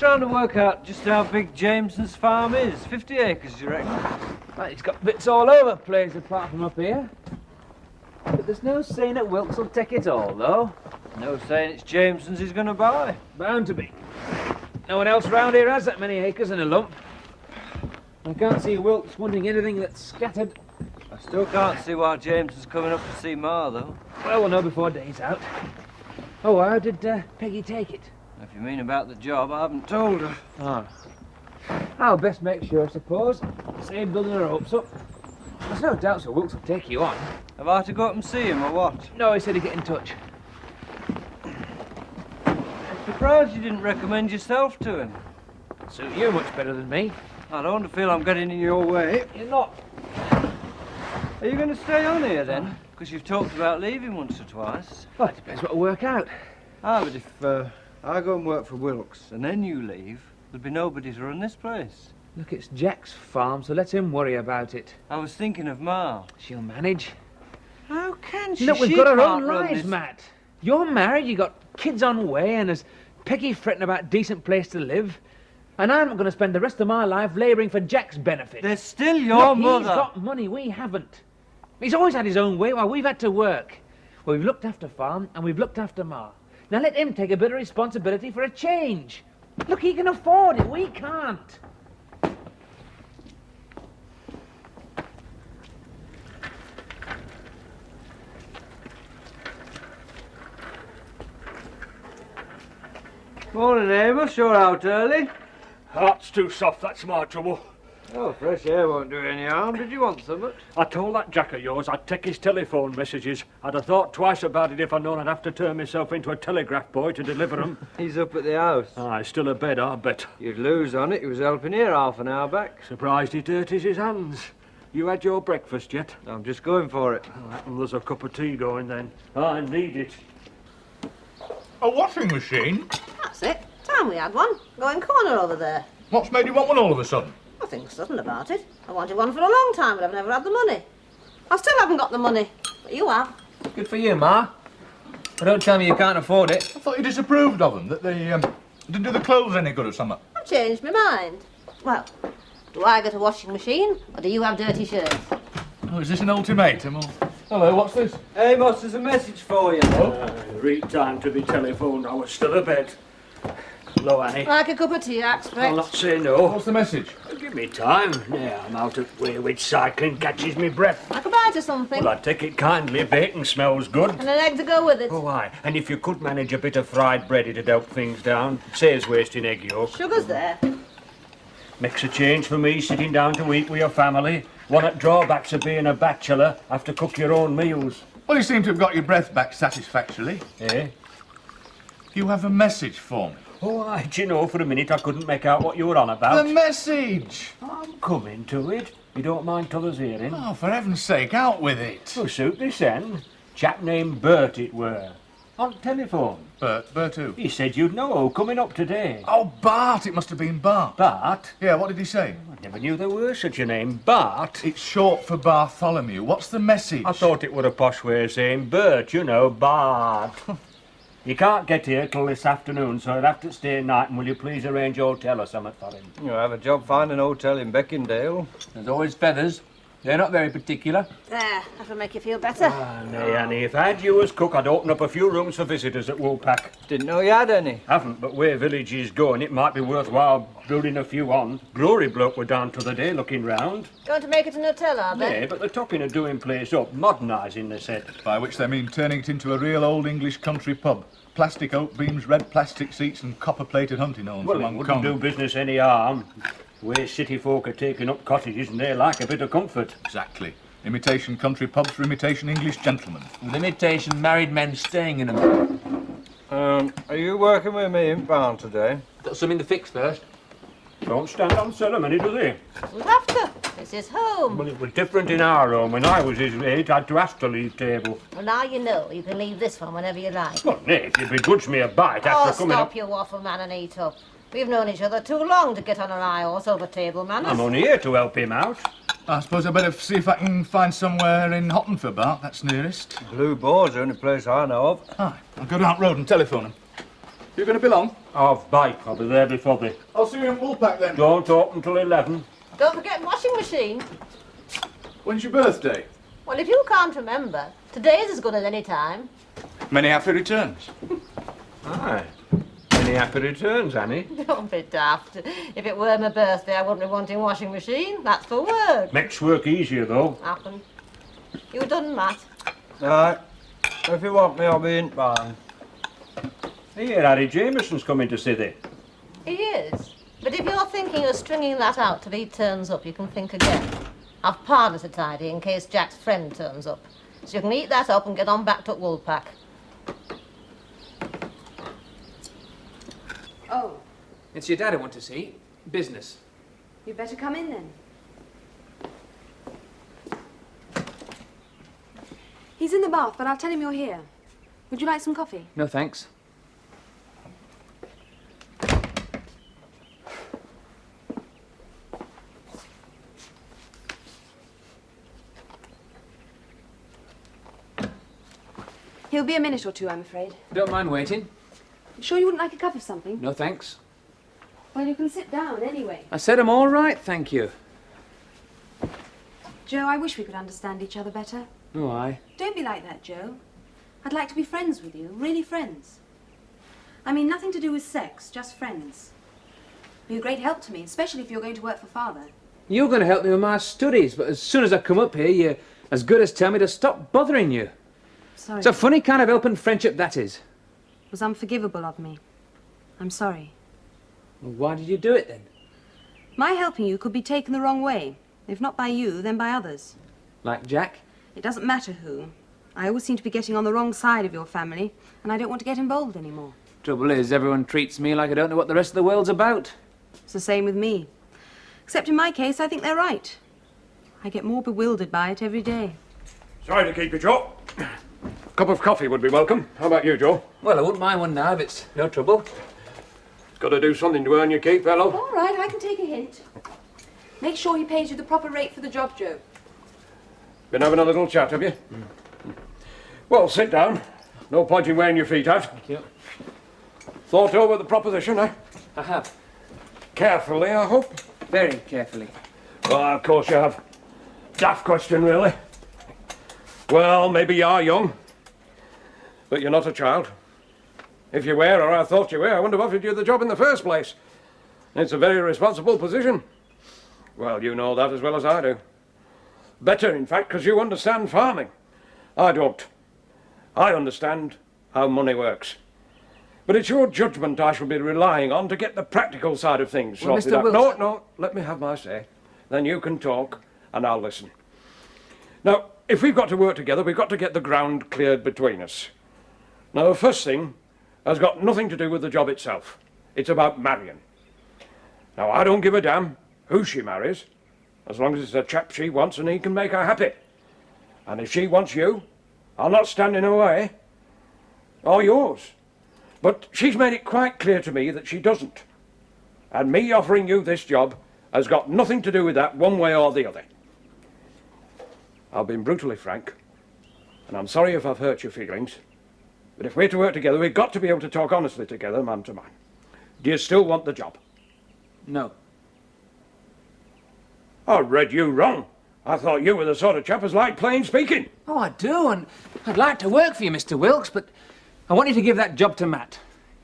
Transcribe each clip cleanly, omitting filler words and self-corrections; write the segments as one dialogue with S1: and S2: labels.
S1: trying to work out just how big Jameson's farm is. 50 acres, do you reckon?
S2: Well, he's got bits all over the place apart from up here. But there's no saying that Wilkes will take it all, though.
S1: No saying it's Jameson's he's going to buy.
S2: Bound to be. No one else round here has that many acres in a lump. I can't see Wilkes wanting anything that's scattered.
S1: I still can't see why Jameson's coming up to see Ma, though.
S2: Well, we'll know before day's out. Oh, how did Peggy take it?
S1: If you mean about the job, I haven't told her.
S2: Oh. I'll best make sure, I suppose. Save building her hopes up. There's no doubt Sir Wilkes will take you on.
S1: Have I to go up and see him, or what?
S2: No, he said he'd get in touch.
S1: I'm surprised you didn't recommend yourself to him.
S2: Suit you much better than me.
S1: I don't want to feel I'm getting in your way.
S2: You're not.
S1: Are you going to stay on here, then? Because you've talked about leaving once or twice.
S2: Well, it depends what will work out.
S1: Ah, but if I go and work for Wilkes and then you leave, there'll be nobody to run this place.
S2: Look, it's Jack's farm, so let him worry about it.
S1: I was thinking of Ma.
S2: She'll manage.
S1: How can she?
S2: Look, we've
S1: She
S2: got our
S1: can't
S2: own
S1: run
S2: lives,
S1: this.
S2: Matt. You're married, you got kids on way, and there's Peggy fretting about a decent place to live. And I'm not going to spend the rest of my life labouring for Jack's benefit.
S1: They're still your
S2: Look,
S1: mother.
S2: He's got money, we haven't. He's always had his own way while we've had to work. Well, we've looked after farm and we've looked after Ma. Now let him take a bit of responsibility for a change. Look, he can afford it, we can't.
S1: Morning, Amos. You're out early.
S3: Heart's too soft, that's my trouble.
S1: Oh, fresh air won't do any harm. Did you want something?
S3: I told that Jack of yours I'd take his telephone messages. I'd have thought twice about it if I'd known I'd have to turn myself into a telegraph boy to deliver them.
S1: He's up at the house.
S3: He's still abed, I bet.
S1: You'd lose on it. He was helping here half an hour back.
S3: Surprised he dirties his hands. You had your breakfast yet?
S1: I'm just going for it.
S3: Well, there's a cup of tea going then. I need it.
S4: A washing machine?
S5: That's it. Time we had one. Going corner over there.
S4: What's made you want one all of a sudden?
S5: Nothing sudden about it. I wanted one for a long time, but I've never had the money. I still haven't got the money, but you have.
S2: Good for you, Ma. But don't tell me you can't afford it.
S4: I thought you disapproved of them, that they didn't do the clothes any good or something.
S5: I've changed my mind. Well, do I get a washing machine, or do you have dirty shirts?
S4: Oh, is this an ultimatum? Or... Hello, what's this?
S1: Amos, there's a message for you.
S3: Read time to be telephoned. I was still abed. Hello, Annie.
S5: Like a cup of tea, I expect.
S3: I'll not say no.
S4: What's the message?
S3: Give me time. Now I'm out of way with cycling catches me breath.
S5: I could buy you something.
S3: Well, I'd take it kindly. Bacon smells good.
S5: And an egg to go with it.
S3: Oh, aye. And if you could manage a bit of fried bread, it'd help things down. Saves wasting egg yolk.
S5: Sugar's there.
S3: Makes a change for me sitting down to eat with your family. One of the drawbacks of being a bachelor, have to cook your own meals.
S4: Well, you seem to have got your breath back satisfactorily.
S3: Eh?
S4: You have a message for me.
S3: Oh, aye. Do you know, for a minute I couldn't make out what you were on about.
S4: The message!
S3: I'm coming to it. You don't mind t'others hearing?
S4: Oh, for heaven's sake, out with it.
S3: Oh, suit this end. Chap named Bert it were. On telephone.
S4: Bert who?
S3: He said you'd know, coming up today.
S4: Oh, Bart, it must have been Bart.
S3: Bart?
S4: Yeah, what did he say?
S3: I never knew there were such a name. Bart?
S4: It's short for Bartholomew. What's the message?
S3: I thought it were a posh way of saying Bert, you know, Bart. He can't get here till this afternoon, so he'll have to stay a night, and will you please arrange a hotel or something for him?
S1: You have a job finding an hotel in Beckindale.
S2: There's always feathers. They're not very particular.
S5: There, that'll make you feel better.
S3: Nay, Annie, if I had you as cook, I'd open up a few rooms for visitors at Woolpack.
S1: Didn't know you had any.
S3: Haven't, but where village is going, it might be worthwhile building a few on. Glory bloke were down t'other day looking round.
S5: Going to make it an hotel, are they?
S3: Yeah, but they're talking of doing place up, modernising, they said.
S4: By which they mean turning it into a real old English country pub. Plastic oak beams, red plastic seats and copper-plated hunting horns
S3: Well,
S4: from
S3: it
S4: Hong
S3: wouldn't
S4: Kong.
S3: do business any harm. Where city folk are taking up cottages and they like a bit of comfort.
S4: Exactly. Imitation country pubs for imitation English gentlemen.
S2: With imitation married men staying in them.
S1: Are you working with me in barn today?
S2: Got something to fix first.
S3: Don't stand on ceremony, do they?
S5: We have to. This is home.
S3: Well, it was different in our home. When I was his age, I had to ask to leave table.
S5: Well, now you know. You can leave this one whenever you like.
S3: Well, nay, if you begrudge me a bite
S5: Oh,
S3: after coming
S5: stop
S3: up...
S5: your waffle, man, and eat up. We've known each other too long to get on our high horse over table manners.
S3: I'm only here to help him out.
S4: I suppose I better see if I can find somewhere in Hottenford, Bart. That's nearest.
S1: Blue Boar's the only place I know of.
S4: Aye, I'll go down the road and telephone him. You going to be long?
S3: Half bite. I'll be there before the...
S4: I'll see you in Woolpack then.
S3: Don't open till 11.
S5: Don't forget washing machine.
S4: When's your birthday?
S5: Well, if you can't remember, today's as good as any time.
S4: Many happy returns.
S3: Aye. Any happy returns, Annie?
S5: Don't be daft. If it were my birthday, I wouldn't be wanting washing machine. That's for work.
S3: Makes work easier, though.
S5: Happen. You done, Matt?
S1: Right. If you want me, I'll be in time.
S3: Here, Harry Jameson's coming to see thee.
S5: He is. But if you're thinking of stringing that out till he turns up, you can think again. I've parlour to tidy in case Jack's friend turns up. So you can eat that up and get on back to Woolpack.
S6: Oh,
S2: It's your dad I want to see. Business.
S6: you'd better come in then. He's in the bath, but I'll tell him you're here. Would you like some coffee?
S2: No thanks.
S6: He'll be a minute or two, I'm afraid.
S2: Don't mind waiting.
S6: Sure you wouldn't like a cup of something?
S2: No thanks.
S6: Well, you can sit down anyway.
S2: I said I'm all right, thank you.
S6: Joe, I wish we could understand each other better.
S2: Oh, aye.
S6: Don't be like that, Joe. I'd like to be friends with you, really friends. I mean, nothing to do with sex, just friends. Be a great help to me, especially if you're going to work for Father.
S2: You're going to help me with my studies, but as soon as I come up here, you're as good as tell me to stop bothering you.
S6: Sorry.
S2: It's a funny kind of helping friendship, that is.
S6: It was unforgivable of me. I'm sorry.
S2: Well, why did you do it, then?
S6: My helping you could be taken the wrong way. If not by you, then by others.
S2: Like Jack?
S6: It doesn't matter who. I always seem to be getting on the wrong side of your family, and I don't want to get involved anymore.
S2: Trouble is, everyone treats me like I don't know what the rest of the world's about.
S6: It's the same with me. Except in my case, I think they're right. I get more bewildered by it every day.
S7: Sorry to keep you, Joe. Cup of coffee would be welcome. How about you, Joe?
S2: Well, I wouldn't mind one now if it's no trouble.
S7: Got to do something to earn your keep, fellow.
S6: All right, I can take a hint. Make sure he pays you the proper rate for the job, Joe.
S7: Been having a little chat, have you? Well, sit down. No point in wearing your feet out.
S2: Thank you.
S7: Thought over the proposition, eh?
S2: I have.
S7: Carefully, I hope.
S2: Very carefully.
S7: Well, of course you have. Daft question, really. Well, maybe you are young, but you're not a child. If you were, or I thought you were, I wouldn't have offered you the job in the first place. It's a very responsible position. Well, you know that as well as I do. Better, in fact, because you understand farming. I don't. I understand how money works. But it's your judgment I shall be relying on to get the practical side of things
S2: Well,
S7: sorted
S2: Mr.
S7: out.
S2: Wilson-
S7: No, let me have my say. Then you can talk, and I'll listen. Now, if we've got to work together, we've got to get the ground cleared between us. Now, the first thing has got nothing to do with the job itself. It's about marrying. Now, I don't give a damn who she marries, as long as it's a chap she wants and he can make her happy. And if she wants you, I'll not stand in her way. Or yours. But she's made it quite clear to me that she doesn't. And me offering you this job has got nothing to do with that one way or the other. I've been brutally frank, and I'm sorry if I've hurt your feelings, but if we're to work together, we've got to be able to talk honestly together, man to man. Do you still want the job?
S2: No.
S7: I read you wrong. I thought you were the sort of chap as liked plain speaking.
S2: Oh, I do, and I'd like to work for you, Mr. Wilkes, but I want you to give that job to Matt.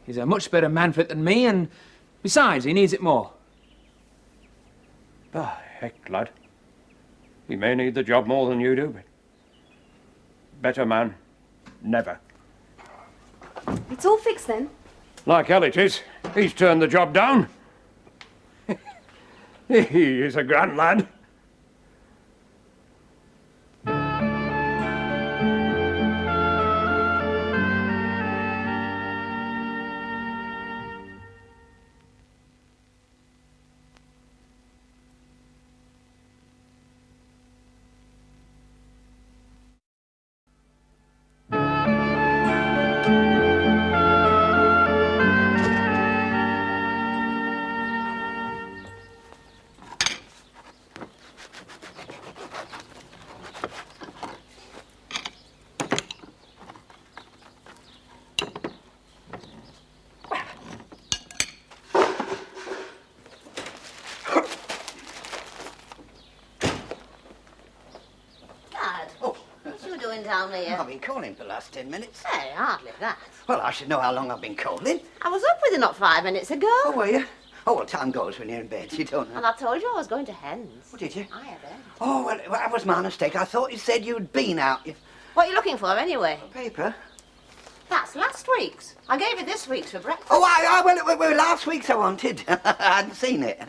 S2: He's a much better man for it than me, and besides, he needs it more.
S7: Ah, heck, lad. He may need the job more than you do, but better man, never.
S6: It's all fixed then.
S7: Like hell it is. He's turned the job down. He is a grand lad.
S5: doing down here?
S8: I've been calling for the last 10 minutes.
S5: Hey, hardly that.
S8: Well, I should know how long I've been calling.
S5: I was up with you not 5 minutes ago.
S8: Oh, were you? Oh, well, time goes when you're in bed, you don't know.
S5: And I told you I was going to Hens.
S8: Oh, did you?
S5: I had it.
S8: Oh, well, that was my mistake. I thought you said you'd been out.
S5: What are you looking for, anyway?
S8: Paper?
S5: That's last week's. I gave you this week's for breakfast.
S8: Oh, well, last week's I wanted. I hadn't seen it.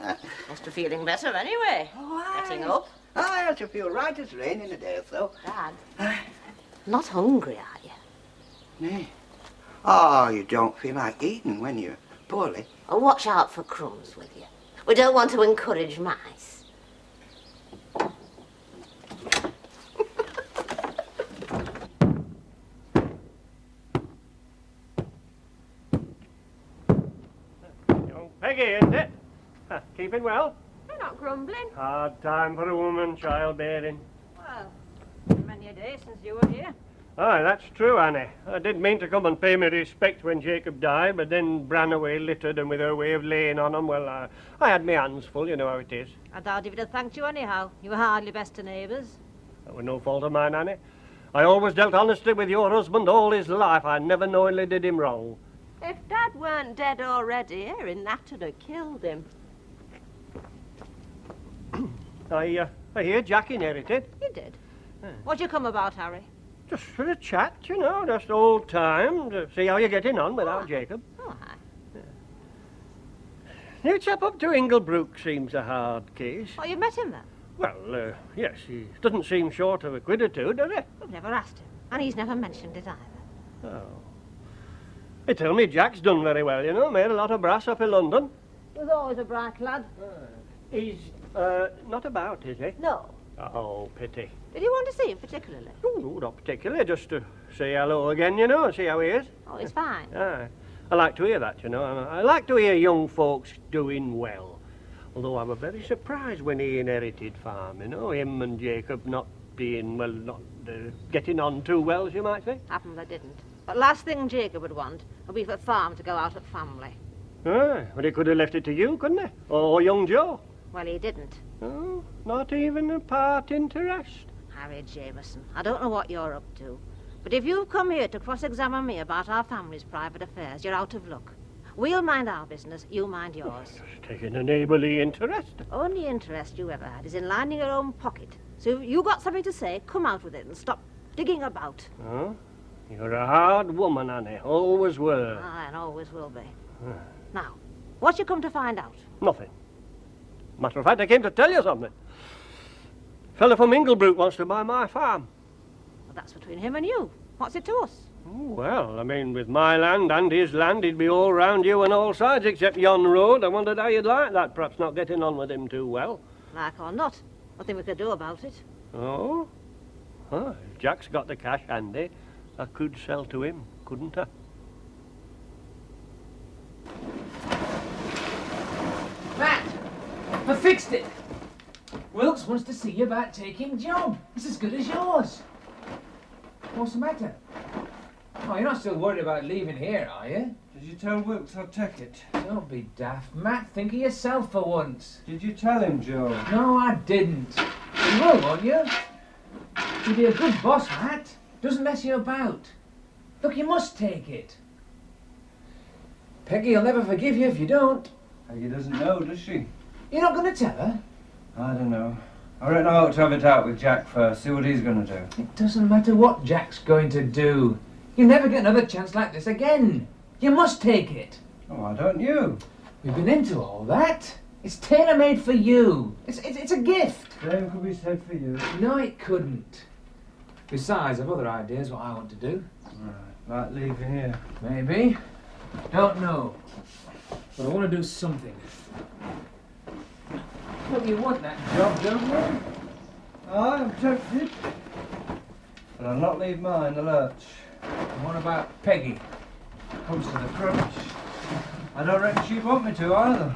S5: Must be feeling better anyway.
S8: Oh,
S5: Getting up.
S8: I shall feel right as rain in a day or so.
S5: Dad, not hungry, are you?
S8: No. Oh, you don't feel like eating when you're poorly.
S5: Oh, watch out for crumbs with you. We don't want to encourage mice.
S9: Young Peggy, isn't it? Keeping well?
S5: You're not grumbling.
S9: Hard time for a woman, childbearing.
S5: Well, many a day since you were here.
S9: Aye, that's true, Annie. I did mean to come and pay me respect when Jacob died, but then Branaway littered, and with her way of laying on him, well, I had my hands full, you know how it is.
S5: I doubt if he'd have thanked you anyhow. You were hardly best of neighbours.
S9: That was no fault of mine, Annie. I always dealt honestly with your husband all his life. I never knowingly did him wrong.
S5: If Dad weren't dead already, Erin, that would have killed him.
S9: I hear Jack inherited.
S5: You did? What'd you come about, Harry?
S9: Just for a chat, you know, just old time, to see how you're getting on without Jacob.
S5: Oh, hi.
S9: New chap up to Inglebrook seems a hard case.
S5: Oh, you met him then?
S9: Well, yes, he doesn't seem short of a quid or two, does he?
S5: I've never asked him. And he's never mentioned it either.
S9: Oh. They tell me Jack's done very well, you know, made a lot of brass up in London.
S5: He was always a bright lad.
S9: He's, not about, is he?
S5: No.
S9: Oh, pity.
S5: Did you want to see him particularly?
S9: Oh, not particularly, just to say hello again, you know, and see how he is.
S5: Oh, he's fine.
S9: Aye. I like to hear that, you know. I like to hear young folks doing well. Although I was very surprised when he inherited farm, you know, him and Jacob not being, well, not getting on too well, as you might say.
S5: Happened they didn't. But last thing Jacob would want would be for farm to go out at family.
S9: Aye, but he could have left it to you, couldn't he? Or young Joe.
S5: Well, he didn't.
S9: Oh, not even a part interest.
S5: Harry Jameson, I don't know what you're up to, but if you've come here to cross-examine me about our family's private affairs, you're out of luck. We'll mind our business, you mind yours.
S9: Just taking a neighbourly interest.
S5: Only interest you ever had is in lining your own pocket. So if you got something to say, come out with it and stop digging about.
S9: Oh, you're a hard woman, Annie. Always were.
S5: Aye, and always will be. Now, what you come to find out?
S9: Nothing. Matter of fact, I came to tell you something. Fella from Inglebrook wants to buy my farm.
S5: Well, that's between him and you. What's it to us?
S9: Oh, well, I mean, with my land and his land, he'd be all round you on all sides except yon road. I wondered how you'd like that, perhaps not getting on with him too well.
S5: Like or not, nothing we could do about it.
S9: Oh? Huh, if Jack's got the cash handy, I could sell to him, couldn't I?
S2: Matt, I fixed it. Wilkes wants to see you about taking job. It's as good as yours. What's the matter? Oh, you're not still worried about leaving here, are you?
S1: Did you tell Wilkes I'd take it?
S2: Don't be daft, Matt. Think of yourself for once.
S1: Did you tell him, Joe?
S2: No, I didn't. You will, won't you? You'll be a good boss, Matt. Doesn't mess you about. Look, you must take it. Peggy'll never forgive you if you don't.
S1: Peggy doesn't know, does she?
S2: You're not going to tell her?
S1: I don't know. I reckon I ought to have it out with Jack first, see what he's going to do.
S2: It doesn't matter what Jack's going to do. You'll never get another chance like this again. You must take it.
S1: Oh, why don't you?
S2: We've been into all that. It's tailor-made for you. It's a gift.
S1: Same could be said for you.
S2: No, it couldn't. Besides, I've other ideas what I want to do.
S1: Right, like leaving here.
S2: Maybe. Don't know. But I want to do something. Well, you want that job, don't you?
S1: I'm tempted. But I'll not leave mine in the lurch.
S2: And what about Peggy?
S1: Comes to the crunch. I don't reckon she'd want me to either.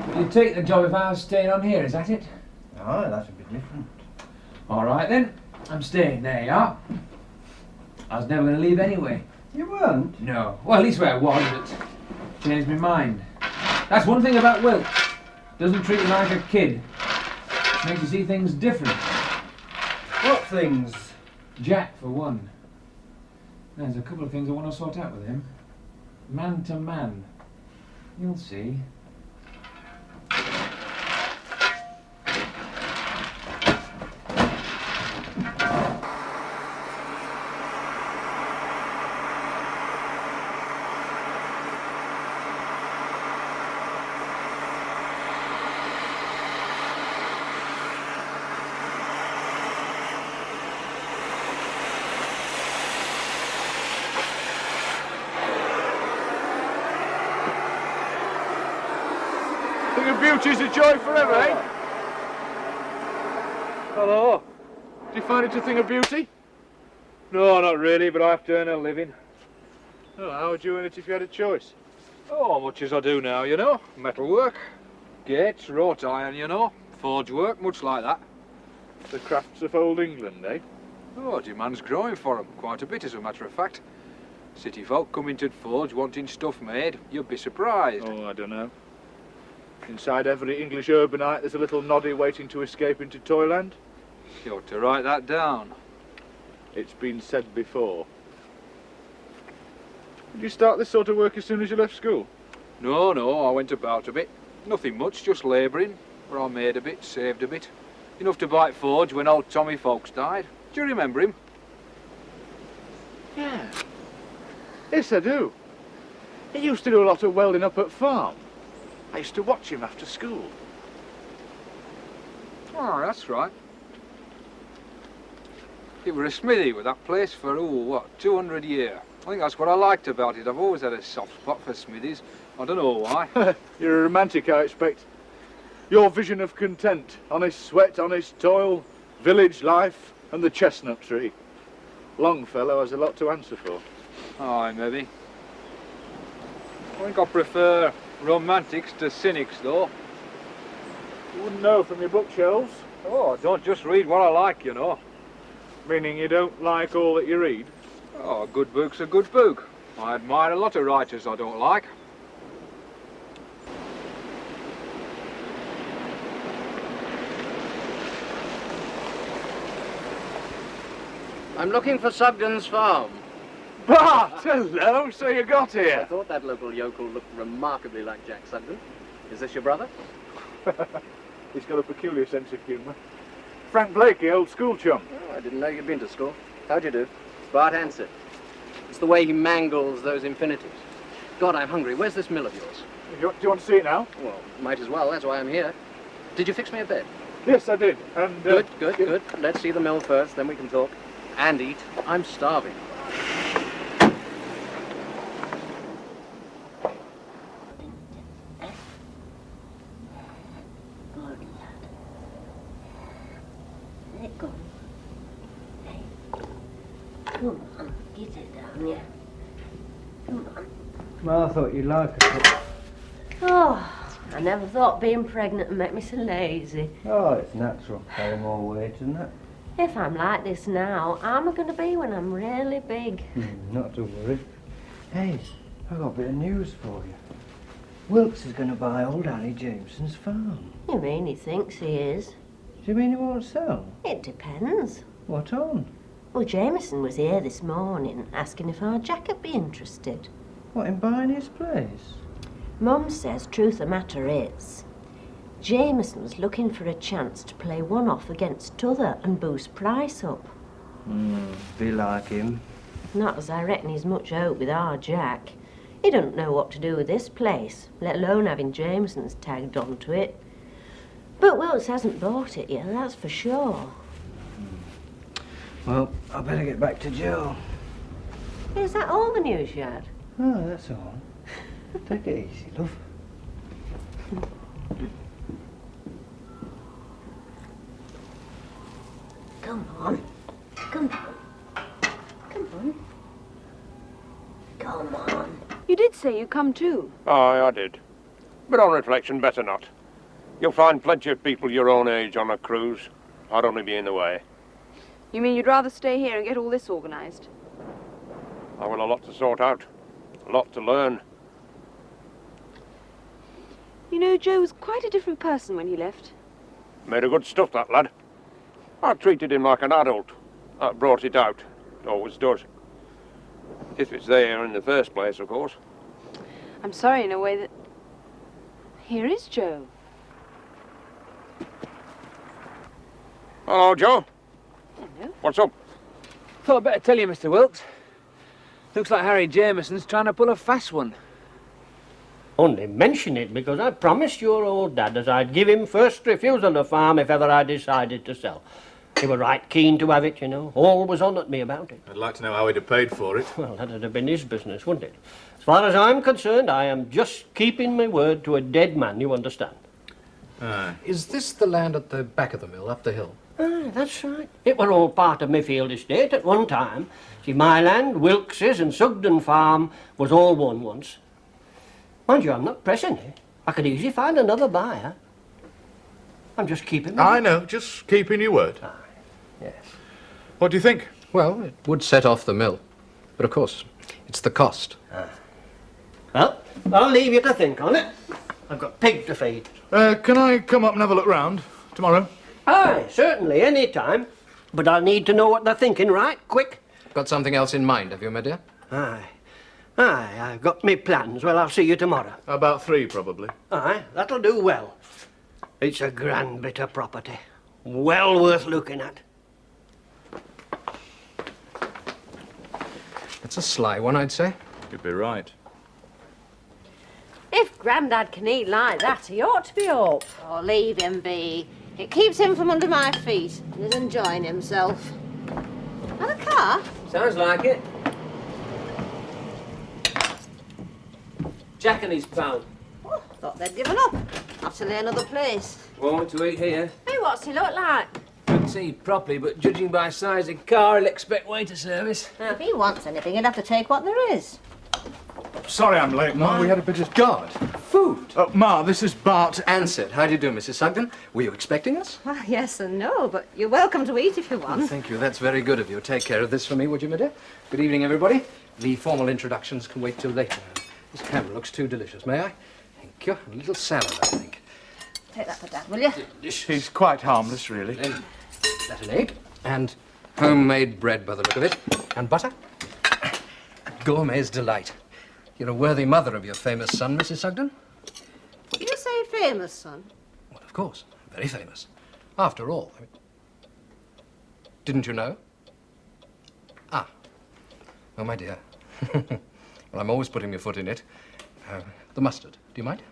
S2: Will you take the job if I was staying on here, is that it?
S1: Aye, that'd be different.
S2: All right then. I'm staying. There you are. I was never going to leave anyway.
S1: You weren't?
S2: No. Well, at least where I was, but changed my mind. That's one thing about Wilkes. Doesn't treat you like a kid. Makes you see things different.
S1: What things?
S2: Jack, for one. There's a couple of things I want to sort out with him. Man to man. You'll see.
S4: Thing of beauty's a joy forever, eh? Hello. Do you find it a thing of beauty? No, not really, but I have to earn a living. Oh, how would you earn it if you had a choice?
S10: Oh, much as I do now, you know. Metal work, gates, wrought iron, you know. Forge work, much like that.
S4: The crafts of old England, eh?
S10: Oh, demand's growing for 'em, quite a bit as a matter of fact. City folk come into the forge wanting stuff made. You'd be surprised.
S4: Oh, I don't know. Inside every English urbanite there's a little noddy waiting to escape into Toyland.
S10: You ought to write that down.
S4: It's been said before. Did you start this sort of work as soon as you left school?
S10: No, I went about a bit. Nothing much, just labouring. Where I made a bit, saved a bit. Enough to buy forge when old Tommy Folks died. Do you remember him?
S4: Yeah. Yes, I do. He used to do a lot of welding up at farm. I used to watch him after school.
S10: Oh, that's right. It were a smithy with that place for, 200 years. I think that's what I liked about it. I've always had a soft spot for smithies. I don't know why.
S4: You're a romantic, I expect. Your vision of content, honest sweat, honest toil, village life, and the chestnut tree. Longfellow has a lot to answer for.
S10: Aye, maybe. I think I prefer romantics to cynics, though.
S4: You wouldn't know from your bookshelves.
S10: Oh, I don't just read what I like, you know.
S4: Meaning you don't like all that you read?
S10: Oh, a good book's a good book. I admire a lot of writers I don't like.
S11: I'm looking for Sugden's farm.
S4: Bart, hello, so you got
S11: I
S4: here.
S11: thought that local yokel looked remarkably like Jack Sugden. Is this your brother?
S4: He's got a peculiar sense of humour. Frank Blakey, old school chum.
S11: Oh, I didn't know you'd been to school. How'd you do? Bart Ansett. It's the way he mangles those infinitives. God, I'm hungry. Where's this mill of yours?
S4: Do you want to see it now?
S11: Well, might as well. That's why I'm here. Did you fix me a bed?
S4: Yes, I did. And
S11: Good. Let's see the mill first, then we can talk. And eat. I'm starving.
S5: Come on, get it down, yeah. Come on.
S1: Well, I thought you'd like it.
S5: Oh, I never thought being pregnant would make me so lazy.
S1: Oh, it's natural. Carrying more weight, isn't it?
S5: If I'm like this now, how am I going to be when I'm really big?
S1: Not to worry. Hey, I've got a bit of news for you. Wilkes is going to buy old Annie Jameson's farm.
S5: You mean he thinks he is?
S1: Do you mean he won't sell?
S5: It depends.
S1: What on?
S5: Well, Jameson was here this morning asking if our Jack would be interested.
S1: What, in buying his place?
S5: Mum says truth of the matter is, Jameson was looking for a chance to play one off against t'other and boost price up.
S1: Be like him.
S5: Not as I reckon he's much hope with our Jack. He don't know what to do with this place, let alone having Jameson's tagged onto it. But Wilkes hasn't bought it yet, that's for sure.
S1: Well, I better get back to Joe.
S5: Is that all the news you had?
S1: Oh, that's all. Take it easy, love.
S5: Come on. Come on. Come on. Come on.
S6: You did say you'd come too.
S7: Aye, I did. But on reflection, better not. You'll find plenty of people your own age on a cruise. I'd only be in the way.
S6: You mean you'd rather stay here and get all this organised?
S7: I will a lot to sort out. A lot to learn.
S6: You know, Joe was quite a different person when he left.
S7: Made a good stuff, that lad. I treated him like an adult. That brought it out. It always does. If it's there in the first place, of course.
S6: I'm sorry in a way that... Here is Joe.
S7: Hello, Joe.
S6: Hello.
S7: What's up?
S2: Thought I'd better tell you, Mr. Wilkes. Looks like Harry Jameson's trying to pull a fast one.
S9: Only mention it because I promised your old dad that I'd give him first refusal on the farm if ever I decided to sell. He were right keen to have it, you know. Always honoured me about it.
S4: I'd like to know how he'd have paid for it.
S9: Well, that'd have been his business, wouldn't it? As far as I'm concerned, I am just keeping my word to a dead man, you understand.
S12: Is this the land at the back of the mill, up the hill?
S9: That's right. It were all part of my field estate at one time. See, my land, Wilkes's and Sugden Farm was all one once. Mind you, I'm not pressing it. I could easily find another buyer. I'm just keeping my...
S4: I know, just keeping your word.
S9: Yes.
S4: What do you think?
S12: Well, it would set off the mill. But of course, it's the cost.
S9: Well, I'll leave you to think on it. I've got pig to feed.
S4: Can I come up and have a look round tomorrow?
S9: Aye, certainly, any time. But I'll need to know what they're thinking, right? Quick.
S12: Got something else in mind, have you, my dear?
S9: Aye. Aye, I've got me plans. Well, I'll see you tomorrow.
S4: About 3, probably.
S9: Aye, that'll do well. It's a grand bit of property. Well worth looking at.
S12: It's a sly one, I'd say.
S4: You'd be right.
S5: If Grandad can eat like that, he ought to be up. Oh, leave him be. It keeps him from under my feet and he's enjoying himself. And a car?
S2: Sounds like it. Jack and his pal.
S5: Oh, thought they'd given up. Have to lay another place.
S2: Want to eat here?
S5: Hey, what's he look like?
S2: Couldn't see properly, but judging by size of car, he'll expect waiter service.
S5: Now, if he wants anything, he'd have to take what there is.
S4: Sorry I'm late, Ma.
S12: We had a bit of guard. Food.
S4: Ma, this is Bart.
S12: Ansett. How do you do, Mrs. Sugden? Were you expecting us?
S5: Well, yes and no, but you're welcome to eat if you want.
S12: Thank you. That's very good of you. Take care of this for me, would you, my dear? Good evening, everybody. The formal introductions can wait till later. This camera looks too delicious. May I? Thank you. A little salad, I think.
S5: Take that for Dad, will you?
S4: He's quite harmless, really.
S12: And that an egg. And homemade bread, by the look of it. And butter. A gourmet's delight. You're a worthy mother of your famous son, Mrs. Sugden.
S5: You say famous, son?
S12: Well, of course. Very famous. After all. Didn't you know? Ah. Oh, my dear. Well, I'm always putting my foot in it. The mustard. Do you mind?